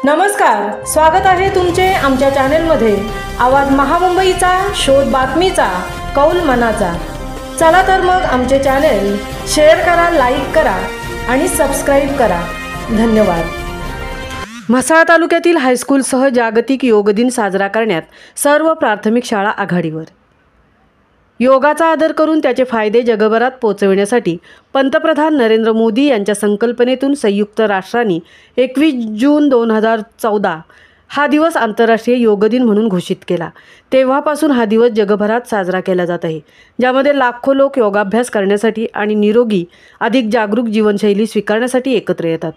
नमस्कार, स्वागत आहे तुमचे आमच्या चॅनेलमध्ये। आवाज महामुंबईचा, शोध बातमीचा, कौल मनाचा। चला तर मग आमचे चॅनेल शेअर करा, लाईक करा आणि सबस्क्राइब करा। धन्यवाद। म्हसळा तालुक्यातील हायस्कूलसह जागतिक योग दिन साजरा करण्यात सर्व प्राथमिक शाळा आघाडीवर। योगाचा आदर करून त्याचे फायदे जगभरात पोहोचविण्यासाठी पंतप्रधान नरेंद्र मोदी यांच्या संकल्पनेतून संयुक्त राष्ट्रांनी 21 जून 2014 हा दिवस आंतरराष्ट्रीय योग दिन म्हणून घोषित केला। तेव्हापासून हा दिवस जगभरात साजरा केला जात आहे, ज्यामध्ये लाखो लोक योगाभ्यास करण्यासाठी आणि निरोगी अधिक जागरूक जीवनशैली स्वीकारण्यासाठी एकत्र येतात।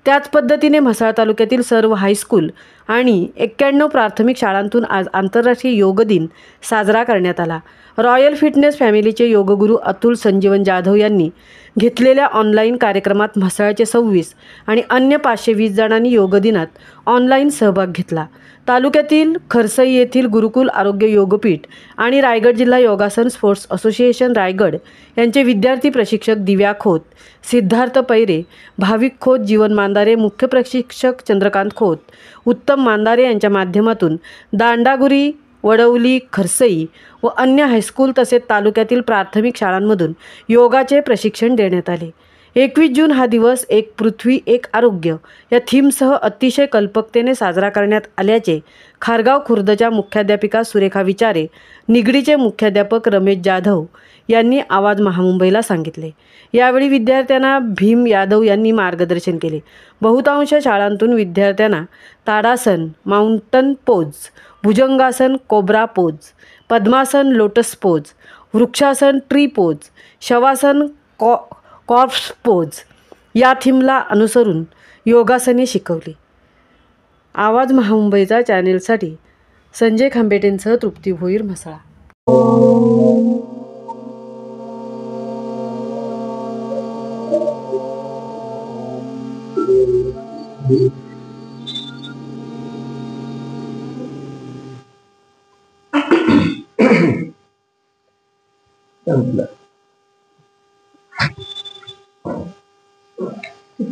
त्याच पद्धतीने म्हसळा तालुक्यातील सर्व हायस्कूल आणि 91 प्राथमिक शाळांतून आज आंतरराष्ट्रीय योग दिन साजरा करण्यात आला। रॉयल फिटनेस फॅमिलीचे योगगुरू अतुल संजीवन जाधव यांनी घेतलेल्या ऑनलाईन कार्यक्रमात म्हसळाचे 26 आणि अन्य 520 जणांनी योग दिनात ऑनलाईन सहभाग घेतला। तालुक्यातील खरसई येथील गुरुकुल आरोग्य योगपीठ आणि रायगड जिल्हा योगासन स्पोर्ट्स असोसिएशन रायगड यांचे विद्यार्थी प्रशिक्षक दिव्या खोत, सिद्धार्थ पैरे, भाविक खोत, जीवन मांदारे, मुख्य प्रशिक्षक चंद्रकांत खोत, उत्तम मांदारे यांच्या माध्यमातून दांडागुरी, वडवली, खरसई व अन्य हायस्कूल तसेच तालुक्यातील प्राथमिक शाळांमधून योगाचे प्रशिक्षण देण्यात आले। 21 जून हा दिवस एक पृथ्वी एक आरोग्य या थीमसह अतिशय कल्पकतेने साजरा करण्यात आल्याचे खारगाव खुर्दच्या मुख्याध्यापिका सुरेखा विचारे, निगडीचे मुख्याध्यापक रमेश जाधव यांनी आवाज महामुंबईला सांगितले। यावेळी विद्यार्थ्यांना भीम यादव यांनी मार्गदर्शन केले। बहुतांश शाळांतून विद्यार्थ्यांना tadasana, mountain pose, bhujangasana, cobra pose, padmasana, lotus pose, vrikshasana, tree pose, shavasana, corpse pose या थीमला अनुसरून योगासने शिकवली। आवाज महामुंबईचा चॅनेलसाठी संजय खांबेटेंसह तृप्ती भोईर, म्हसळा।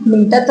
मिनिटात